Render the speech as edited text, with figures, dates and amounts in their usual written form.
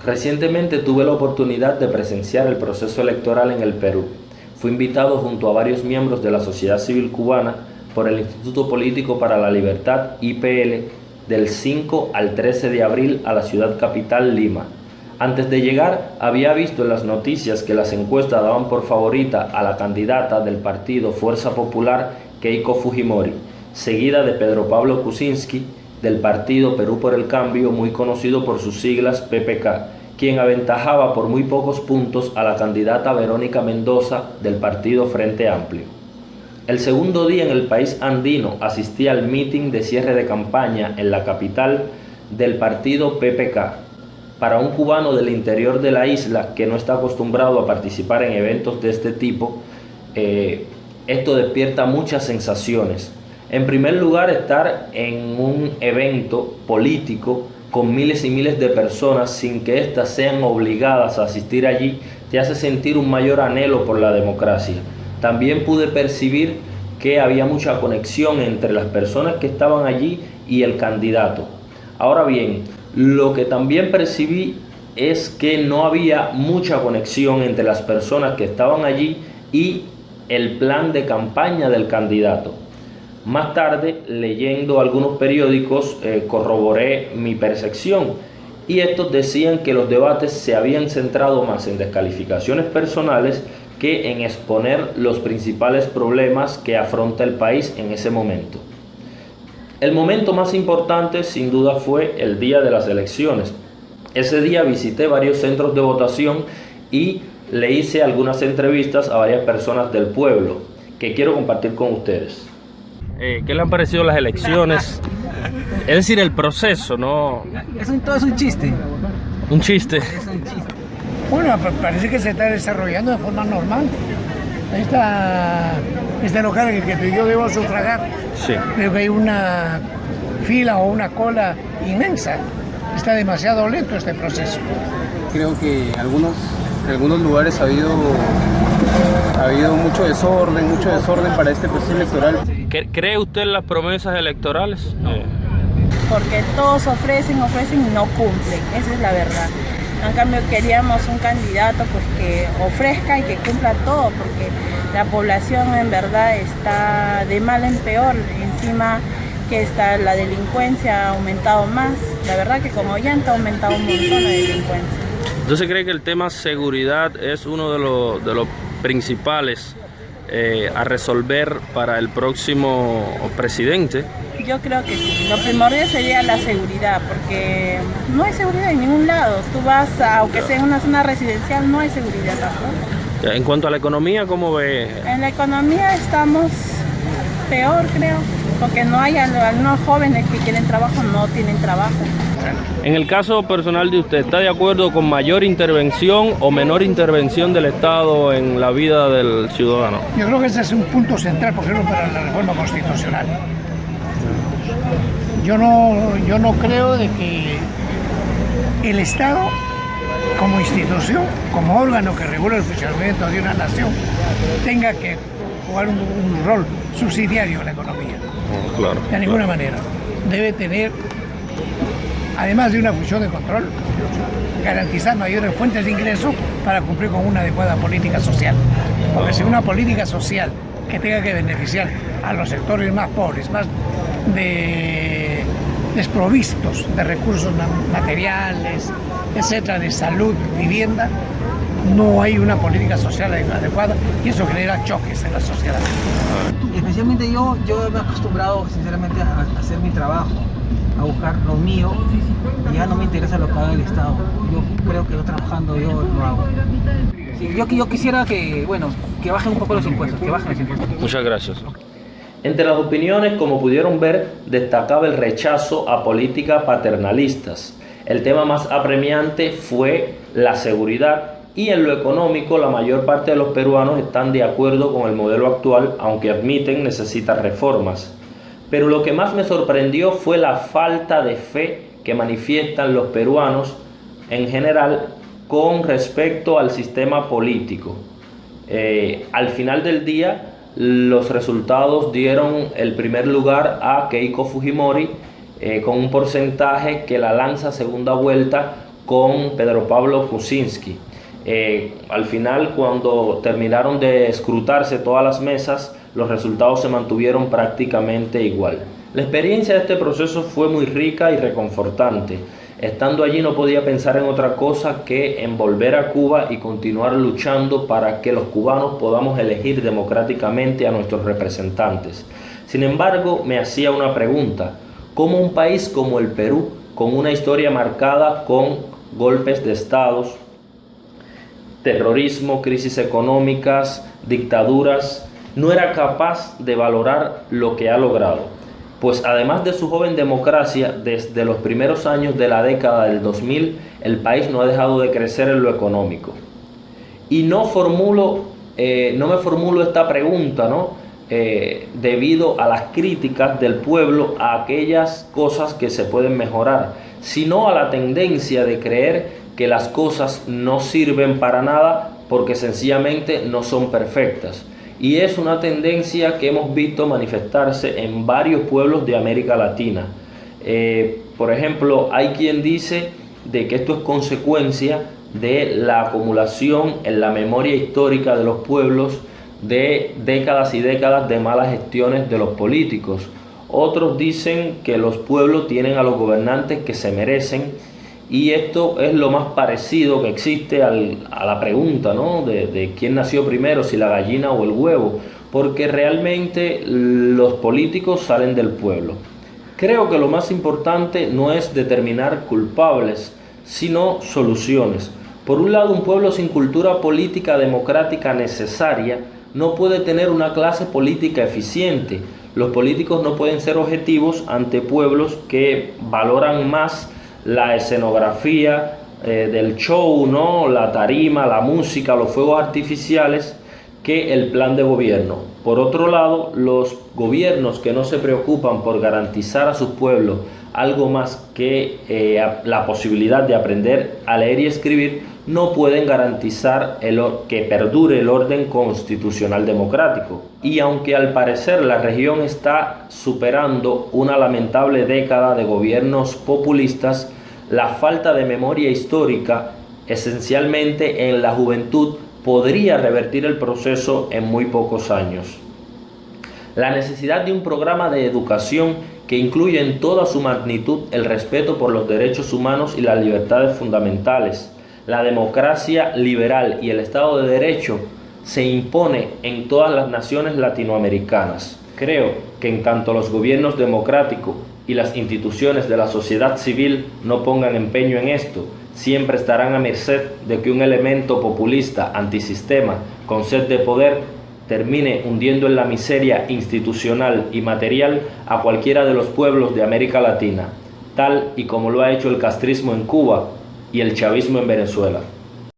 Recientemente tuve la oportunidad de presenciar el proceso electoral en el Perú. Fui invitado junto a varios miembros de la sociedad civil cubana por el Instituto Político para la Libertad, IPL, del 5 al 13 de abril a la ciudad capital, Lima. Antes de llegar, había visto en las noticias que las encuestas daban por favorita a la candidata del partido Fuerza Popular, Keiko Fujimori, seguida de Pedro Pablo Kuczynski, del partido Perú por el Cambio, muy conocido por sus siglas PPK, quien aventajaba por muy pocos puntos a la candidata Verónica Mendoza del partido Frente Amplio. El segundo día en el país andino asistí al meeting de cierre de campaña en la capital del partido PPK. Para un cubano del interior de la isla que no está acostumbrado a participar en eventos de este tipo, esto despierta muchas sensaciones. En primer lugar, estar en un evento político con miles y miles de personas sin que éstas sean obligadas a asistir allí te hace sentir un mayor anhelo por la democracia. También pude percibir que había mucha conexión entre las personas que estaban allí y el candidato. Ahora bien, lo que también percibí es que no había mucha conexión entre las personas que estaban allí y el plan de campaña del candidato. Más tarde, leyendo algunos periódicos, corroboré mi percepción y estos decían que los debates se habían centrado más en descalificaciones personales que en exponer los principales problemas que afronta el país en ese momento. El momento más importante sin duda fue el día de las elecciones. Ese día visité varios centros de votación y le hice algunas entrevistas a varias personas del pueblo que quiero compartir con ustedes. ¿Qué le han parecido las elecciones? Es decir, el proceso, ¿no? Todo es un chiste. Un chiste. Es un chiste. Bueno, parece que se está desarrollando de forma normal. Este local en el que yo debo sufragar, Sí. veo que hay una fila o una cola inmensa. Está demasiado lento este proceso. Creo que en algunos lugares ha habido mucho desorden para este proceso electoral. ¿Cree usted en las promesas electorales? Porque todos ofrecen y no cumplen, esa es la verdad. En cambio queríamos un candidato pues que ofrezca y que cumpla todo, porque la población en verdad está de mal en peor, encima que la delincuencia ha aumentado más, la verdad que como llanta ha aumentado un montón la delincuencia. Entonces, ¿cree que el tema seguridad es uno de los principales a resolver para el próximo presidente? Yo creo que sí, lo primordial sería la seguridad, porque no hay seguridad en ningún lado. Tú vas, aunque sea en una zona residencial, no hay seguridad tampoco. En cuanto a la economía, ¿cómo ve? En la economía estamos peor, creo, porque no hay algunos jóvenes que quieren trabajo, no tienen trabajo. En el caso personal de usted, ¿está de acuerdo con mayor intervención o menor intervención del Estado en la vida del ciudadano? Yo creo que ese es un punto central, por ejemplo, para la reforma constitucional. Yo no creo de que el Estado, como institución, como órgano que regula el funcionamiento de una nación, tenga que jugar un rol subsidiario en la economía. Claro. De ninguna manera. Debe tener, además de una función de control, garantizar mayores fuentes de ingresos para cumplir con una adecuada política social. Porque si una política social que tenga que beneficiar a los sectores más pobres, más desprovistos de recursos materiales, etcétera, de salud, vivienda, no hay una política social adecuada y eso genera choques en la sociedad. Especialmente yo me he acostumbrado sinceramente a hacer mi trabajo, a buscar lo mío, y ya no me interesa lo que haga el Estado. Yo creo que yo trabajando yo lo hago. Sí, yo quisiera que bajen un poco los impuestos, que bajen los impuestos. Muchas gracias. Entre las opiniones, como pudieron ver, destacaba el rechazo a políticas paternalistas. El tema más apremiante fue la seguridad y en lo económico la mayor parte de los peruanos están de acuerdo con el modelo actual, aunque admiten necesita reformas. Pero lo que más me sorprendió fue la falta de fe que manifiestan los peruanos en general con respecto al sistema político. Al final del día, los resultados dieron el primer lugar a Keiko Fujimori con un porcentaje que la lanza a segunda vuelta con Pedro Pablo Kuczynski. Al final, cuando terminaron de escrutarse todas las mesas, los resultados se mantuvieron prácticamente igual. La experiencia de este proceso fue muy rica y reconfortante. Estando allí no podía pensar en otra cosa que en volver a Cuba y continuar luchando para que los cubanos podamos elegir democráticamente a nuestros representantes. Sin embargo, me hacía una pregunta: ¿cómo un país como el Perú, con una historia marcada con golpes de estados, terrorismo, crisis económicas, dictaduras, no era capaz de valorar lo que ha logrado? Pues además de su joven democracia, desde los primeros años de la década del 2000, el país no ha dejado de crecer en lo económico. Y no me formulo esta pregunta, debido a las críticas del pueblo a aquellas cosas que se pueden mejorar, sino a la tendencia de creer que las cosas no sirven para nada porque sencillamente no son perfectas. Y es una tendencia que hemos visto manifestarse en varios pueblos de América Latina. Por ejemplo, hay quien dice de que esto es consecuencia de la acumulación en la memoria histórica de los pueblos de décadas y décadas de malas gestiones de los políticos. Otros dicen que los pueblos tienen a los gobernantes que se merecen, y esto es lo más parecido que existe a la pregunta, de quién nació primero, si la gallina o el huevo, porque realmente los políticos salen del pueblo. Creo que lo más importante no es determinar culpables, sino soluciones. Por un lado, un pueblo sin cultura política democrática necesaria no puede tener una clase política eficiente. Los políticos no pueden ser objetivos ante pueblos que valoran más la escenografía del show, la tarima, la música, los fuegos artificiales, que el plan de gobierno. Por otro lado, los gobiernos que no se preocupan por garantizar a sus pueblos algo más que la posibilidad de aprender a leer y escribir, no pueden garantizar que perdure el orden constitucional democrático. Y aunque al parecer la región está superando una lamentable década de gobiernos populistas, la falta de memoria histórica, esencialmente en la juventud, podría revertir el proceso en muy pocos años. La necesidad de un programa de educación que incluya en toda su magnitud el respeto por los derechos humanos y las libertades fundamentales, la democracia liberal y el Estado de Derecho se impone en todas las naciones latinoamericanas. Creo que en tanto los gobiernos democráticos y las instituciones de la sociedad civil no pongan empeño en esto, siempre estarán a merced de que un elemento populista antisistema con sed de poder termine hundiendo en la miseria institucional y material a cualquiera de los pueblos de América Latina, tal y como lo ha hecho el castrismo en Cuba y el chavismo en Venezuela.